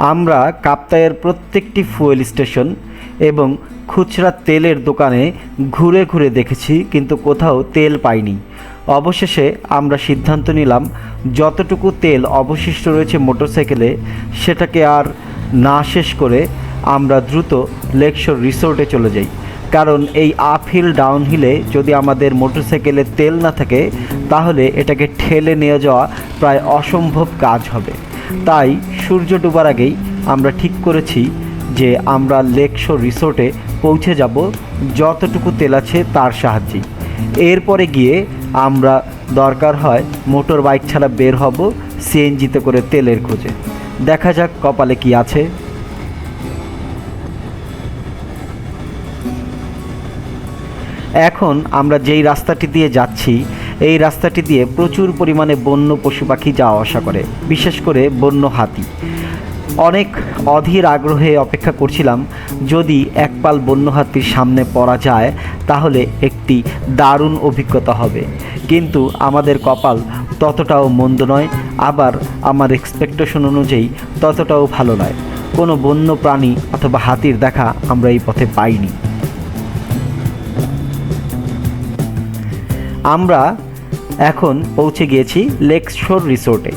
আমরা কাপ্তাইয়ের প্রত্যেকটি fuel station এবং খুচরা তেলের দোকানে ঘুরে ঘুরে দেখেছি, কিন্তু কোথাও তেল পাইনি। অবশেষে আমরা সিদ্ধান্ত নিলাম যতটুকু তেল অবশিষ্ট রয়েছে মোটরসাইকেলে সেটাকে আর না শেষ করে আমরা দ্রুত লেকশোর রিসোর্টে চলে যাই। কারণ এই আপহিল ডাউনহিলে যদি আমাদের মোটরসাইকেলে তেল না থাকে তাহলে এটাকে ঠেলে নিয়ে যাওয়া প্রায় অসম্ভব কাজ হবে। তাই সূর্য ডোবার আগেই আমরা ঠিক করেছি যে আমরা লেকশোর রিসোর্টে পৌঁছে যাব যতটুকু তেল আছে তার সাহায্যেই। এরপরে গিয়ে আমরা দরকার হয় মোটর বাইক ছাড়া বের হব সিএনজিতে করে তেলের খোঁজে। দেখা যাক কপালে কি আছে। এখন আমরা যেই রাস্তাটি দিয়ে যাচ্ছি এই রাস্তাটি দিয়ে প্রচুর পরিমাণে বন্য পশু পাখি যাওয়া আসা করে, বিশেষ করে বন্য হাতি। অনেক অধীর আগ্রহে অপেক্ষা করছিলাম যদি একপাল বন্য হাতির সামনে পড়া যায় তাহলে একটি দারুণ অভিজ্ঞতা হবে, কিন্তু আমাদের কপাল ততটাও মন্দ নয়, আবার আমার এক্সপেকটেশন অনুযায়ী ততটাও ভালো নয়। কোনো বন্য প্রাণী অথবা হাতির দেখা আমরা এই পথে পাইনি। আমরা এখন পৌঁছে গিয়েছি লেকশোর রিসোর্টে।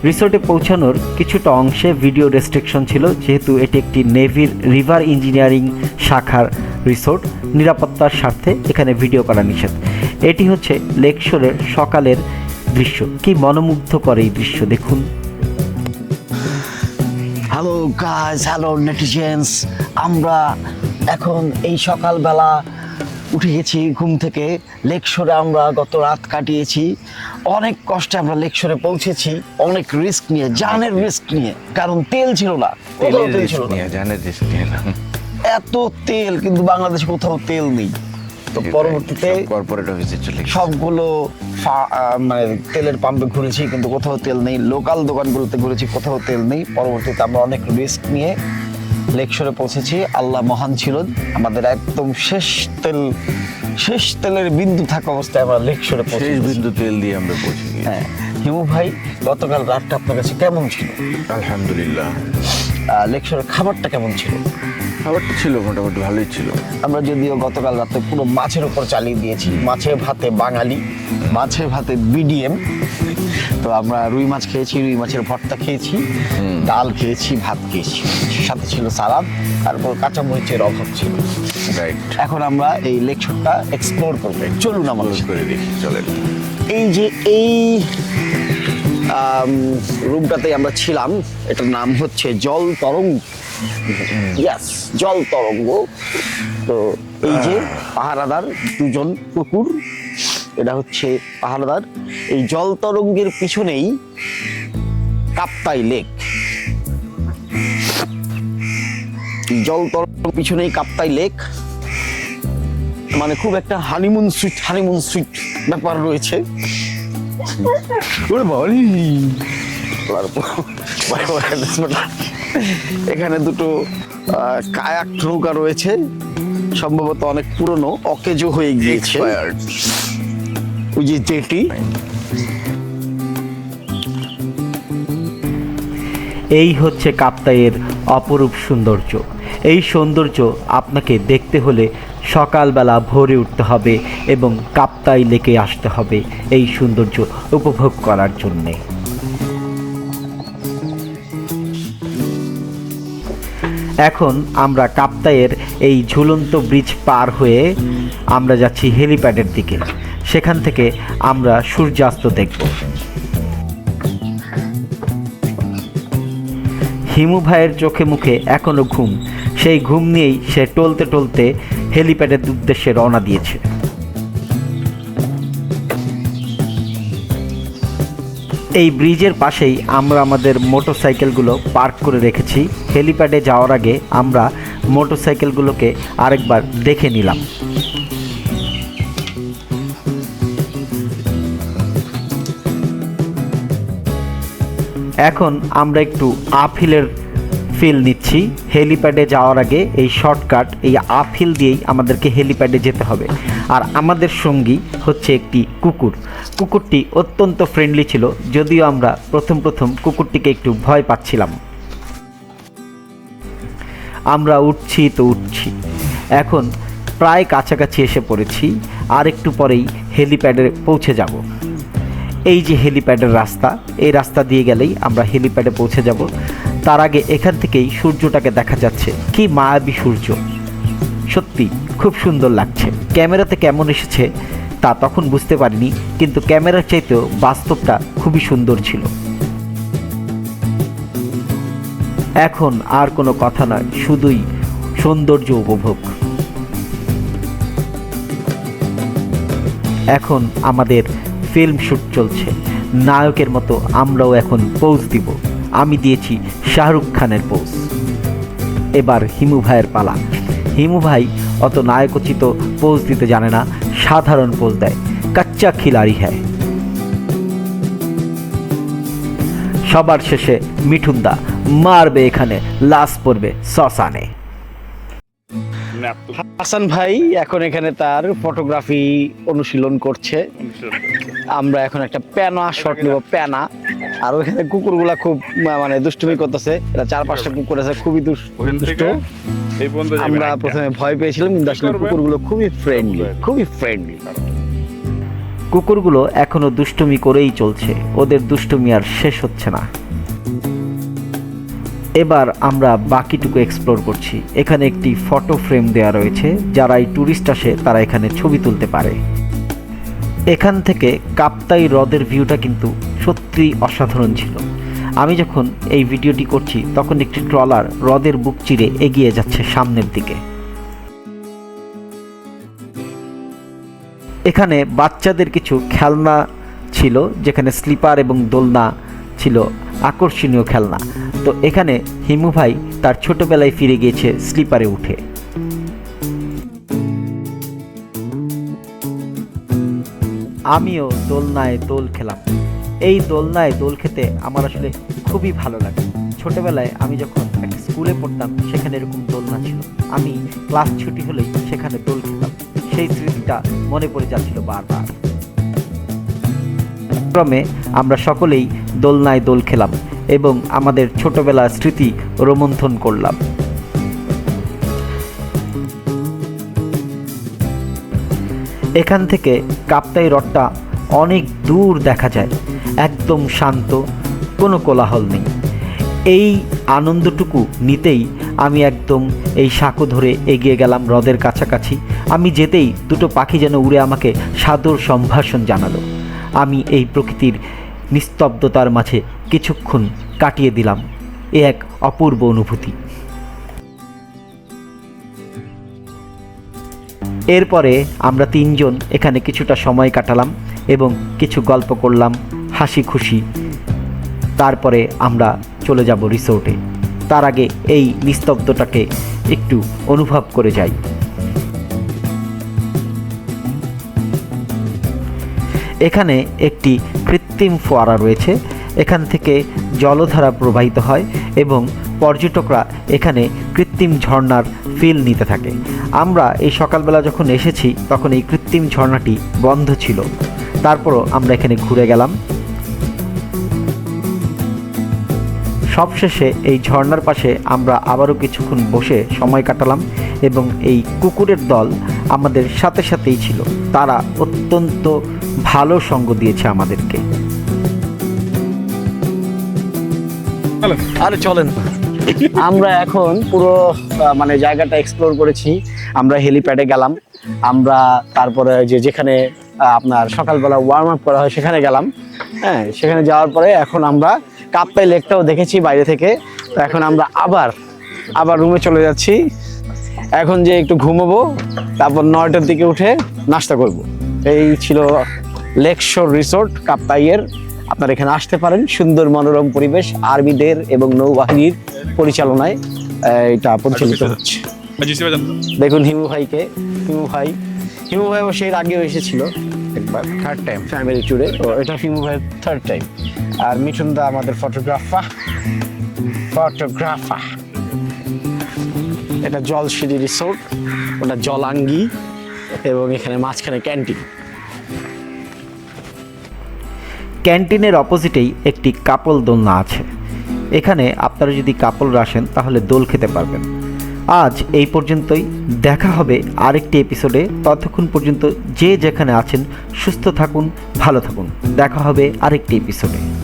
রিসোর্টে পৌঁছানোর কিছুটা অংশে ভিডিও রেস্ট্রিকশন ছিল, যেহেতু এটি একটি নেভির রিভার ইঞ্জিনিয়ারিং শাখার রিসোর্ট। নিরাপত্তার স্বার্থে এখানে ভিডিও করা নিষেধ। এটি হচ্ছে লেকশোরের সকালের দৃশ্য। কি মনোমুগ্ধকর এই দৃশ্য দেখুন। হ্যালো গাইস, হ্যালো নেটিজেন্স, আমরা এখন এই সকালবেলা উঠে গেছি ঘুম থেকে। লেকশোরে আমরা গত রাত কাটিয়েছি, অনেক কষ্টে আমরা লেকশোরে পৌঁছেছি, অনেক রিস্ক নিয়ে, জানের রিস্ক নিয়ে, কারণ তেল ছিল না, কোথাও তেল ছিল না, জানের রিস্ক নিয়ে না। এত তেল, কিন্তু বাংলাদেশে কোথাও তেল নেই। তো পরবর্তীতে কর্পোরেট অফিসে চলে গেছি, সবগুলো মানে তেলের পাম্পে ঘুরেছি, কিন্তু কোথাও তেল নেই। লোকাল দোকানগুলোতে ঘুরেছি, কোথাও তেল নেই। পরবর্তীতে আমরা অনেক রিস্ক নিয়ে লেকশোরে পৌঁছেছি। আল্লাহ মহান ছিল, আমাদের একদম শেষ তেলের বিন্দু থাকা অবস্থায় আমরা লেকশোরে শেষ পৌঁছেছি। বিন্দু তেল দিয়ে আমরা পৌঁছে গেছি। হ্যাঁ, হিমু ভাই, গতকাল রাতটা আপনার কাছে কেমন ছিল? আলহামদুলিল্লাহ। লেকশোরের খাবারটা কেমন ছিল? খাবারটা ছিল মোটামুটি ভালোই ছিল। আমরা যদিও গতকাল রাতে পুরো মাছের উপর চালিয়ে দিয়েছি, মাছে ভাতে বাঙালি, মাছে ভাতে বিডিএম। তো আমরা রুই মাছ খেয়েছি, রুই মাছের ভর্তা খেয়েছি, ডাল খেয়েছি, ভাত খেয়েছি, সাথে ছিল সালাদ, তারপর কাঁচামরিচের অভাব ছিল। রাইট, এখন আমরা এই লেকশোরটা এক্সপ্লোর করবো, চলুন আমাদের সাথে। করে দেখি, চলেন। এই রুমটাতে আমরা ছিলাম, এটার নাম হচ্ছে জল তরঙ্গ। ইয়াস, জল তরঙ্গ। তো এই যে পাহারাদার দুজন কুকুর, এটা হচ্ছে পাহারাদার। এই জল তরঙ্গের পিছনেই কাপ্তাই লেক। জল তরঙ্গের পিছনেই কাপ্তাই লেক, মানে খুব একটা হানিমুন সুইট ব্যাপার রয়েছে। এখানে দুটো কায়াক নৌকা রয়েছে, সম্ভবত অনেক পুরনো, অকেজো হয়ে গিয়েছে। ওই যে জেটি। এই হচ্ছে কাপ্তাইয়ের অপরূপ সৌন্দর্য। এই সৌন্দর্য আপনাকে দেখতে হলে সকালবেলা ভোরে উঠতে হবে এবং কাপ্তাই লেকে আসতে হবে এই সৌন্দর্য উপভোগ করার জন্যে। এখন আমরা কাপ্তাইয়ের এই ঝুলন্ত ব্রিজ পার হয়ে আমরা যাচ্ছি হেলিপ্যাডের দিকে। সেখান থেকে আমরা সূর্যাস্ত দেখব। হিমু ভাইয়ের চোখে মুখে এখনো ঘুম, সেই ঘুম নিয়েই সে টলতে টলতে হেলিপ্যাডের উদ্দেশ্যে রওনা দিয়েছে। এই ব্রিজের পাশেই আমরা আমাদের মোটরসাইকেলগুলো পার্ক করে রেখেছি। হেলিপ্যাডে যাওয়ার আগে আমরা মোটরসাইকেলগুলোকে আরেকবার দেখে নিলাম। এখন আমরা একটু আপহিলের ফিল নিচ্ছি। হেলিপ্যাডে যাওয়ার আগে এই শর্টকাট, এই আপহিল দিয়েই আমাদেরকে হেলিপ্যাডে যেতে হবে। আর আমাদের সঙ্গী হচ্ছে একটি কুকুর। কুকুরটি অত্যন্ত ফ্রেন্ডলি ছিল, যদিও আমরা প্রথম কুকুরটিকে একটু ভয় পাচ্ছিলাম। আমরা উঠছি তো উঠছি। এখন প্রায় কাছাকাছি এসে পড়েছি, আর একটু পরেই হেলিপ্যাডে পৌঁছে যাব। এই যে হেলিপ্যাডের রাস্তা, এই রাস্তা দিয়ে গেলেই আমরা হেলিপ্যাডে পৌঁছে যাব। তার আগে এখান থেকেই সূর্যটাকে দেখা যাচ্ছে, কি মায়াবী সূর্য, সত্যি খুব সুন্দর লাগছে। ক্যামেরাতে কেমন এসেছে তা তখন বুঝতে পারিনি, কিন্তু ক্যামেরার চাইতেও বাস্তবটা খুবই সুন্দর ছিল। এখন আর কোনো কথা নয়, শুধুই সৌন্দর্য উপভোগ। এখন আমাদের ফিল্ম শ্যুট চলছে, নায়কের মতো আমরাও এখন পোজ দিব। আমি দিয়েছি শাহরুখ খানের পোজ, এবার হিমু ভাইয়ের পালা। হিমু ভাই অত নায়কোচিত পোজ দিতে জানে না, সাধারণ পোজ দেয়, কাচ্চা খিলাড়ি হ্যায়। সবার শেষে মিঠুনদা মারবে এখানে, লাশ পড়বে শ্মশানে। হাসান ভাই এখন এখানে তার ফটোগ্রাফি অনুশীলন করছে। আমরা এখন একটা প্যানা শট নেব, প্যানা। আর ওইখানে কুকুরগুলা খুব মানে দুষ্টুমি করতেছে, এরা 4-5টা কুকুর আছে, খুবই দুষ্ট। আমরা প্রথমে ভয় পেয়েছিলাম, কিন্তু আসলে কুকুরগুলো খুবই ফ্রেন্ডলি। কুকুরগুলো এখনো দুষ্টুমি করেই চলছে, ওদের দুষ্টুমি আর শেষ হচ্ছে না। এবার আমরা বাকিটুকু এক্সপ্লোর করছি। এখানে একটি ফটো ফ্রেম দেওয়া রয়েছে, যারা এই ট্যুরিস্ট আসে তারা এখানে ছবি তুলতে পারে। এখান থেকে কাপ্তাই হ্রদের ভিউটা কিন্তু সত্যি অসাধারণ ছিল। আমি যখন এই ভিডিওটি করছি তখন একটি ট্রলার হ্রদের বুক চিরে এগিয়ে যাচ্ছে সামনের দিকে। এখানে বাচ্চাদের কিছু খেলনা ছিল, যেখানে স্লিপার এবং দোলনা ছিল, আকর্ষণীয় খেলনা। তো এখানে হিমু ভাই তার ছোটবেলায় ফিরে গিয়েছে স্লিপারে উঠে। আমিও দোলনায় দোল খেলাম। এই দোলনায় দোল খেতে আমার আসলে খুবই ভালো লাগে। ছোটবেলায় আমি যখন একটা স্কুলে পড়তাম সেখানে এরকম দোলনা ছিল, আমি ক্লাস ছুটি হলেই সেখানে দোল খেতাম। সেই স্মৃতিটা মনে পড়ে যাচ্ছিল বারবার। ক্রমে আমরা সকলেই দোলনায় দোল খেলাম এবং আমাদের ছোটবেলার স্মৃতি রোমন্থন করলাম। এখান থেকে কাপ্তাই হ্রদটা অনেক দূর দেখা যায়, একদম শান্ত, কোনো কোলাহল নেই। এই আনন্দটুকু নিতেই আমি একদম এই সাঁকো ধরে এগিয়ে গেলাম হ্রদের কাছাকাছি। আমি যেতেই দুটো পাখি যেন উড়ে আমাকে সাদর সম্ভাষণ জানালো। আমি এই প্রকৃতির নিস্তব্ধতার মাঝে কিছুক্ষণ কাটিয়ে দিলাম। এ এক অপূর্ব অনুভূতি। এরপরে আমরা তিনজন এখানে কিছুটা সময় কাটালাম এবং কিছু গল্প করলাম, হাসি খুশি। তারপরে আমরা চলে যাব রিসোর্টে। তার আগে এই নিস্তব্ধতাকে একটু অনুভব করে যাই। এখানে একটি কৃত্রিম ফোয়ারা রয়েছে, এখান থেকে জলধারা প্রবাহিত হয় এবং পর্যটকরা এখানে কৃত্রিম ঝর্ণার ফিল নিতে থাকে। আমরা এই সকালবেলা যখন এসেছি তখন এই কৃত্রিম ঝর্ণাটি বন্ধ ছিল, তারপরও আমরা এখানে ঘুরে গেলাম। সবশেষে এই ঝর্ণার পাশে আমরা আবারও কিছুক্ষণ বসে সময় কাটালাম এবং এই কুকুরের দল আমাদের সাথে সাথেই ছিল। তারা অত্যন্ত ভালো সঙ্গ দিয়েছে আমাদেরকে। আরে চলেন, আমরা এখন পুরো মানে জায়গাটা এক্সপ্লোর করেছি। আমরা হেলিপ্যাডে গেলাম, আমরা তারপরে যেখানে আপনার সকালবেলা ওয়ার্ম আপ করা হয় সেখানে গেলাম। হ্যাঁ, সেখানে যাওয়ার পরে এখন আমরা কাপ্তাই লেকটাও দেখেছি বাইরে থেকে। তো এখন আমরা আবার রুমে চলে যাচ্ছি। এখন যে একটু ঘুমোবো, তারপর 9টার দিকে উঠে নাস্তা করব। এই ছিল লেকশোর রিসোর্ট কাপ্তাইয়ের। আপনারা এখানে আসতে পারেন, সুন্দর মনোরম পরিবেশ, আর্মিদের এবং নৌবাহিনীর পরিচালনায় এটা পরিচালিত হচ্ছে। দেখুন হিমু ভাই অবশ্য এর আগেও এসেছিল একবার, থার্ড টাইম ফ্যামিলি ট্যুরে। এটা হিমু ভাইয়ের থার্ড টাইম। আর মিঠুন দা আমাদের ফটোগ্রাফার। এটা জলসিঁড়ি রিসোর্ট, ওটা জলাঙ্গি, এবং এখানে মাঝখানে ক্যান্টিন। ক্যান্টিনের অপোজিটেই একটি কাপল দোলনা আছে। এখানে আপনারা যদি কাপলরা আসেন তাহলে দোল খেতে পারবেন। আজ এই পর্যন্তই, দেখা হবে আরেকটি এপিসোডে। ততক্ষণ পর্যন্ত যে যেখানে আছেন সুস্থ থাকুন, ভালো থাকুন। দেখা হবে আরেকটি এপিসোডে।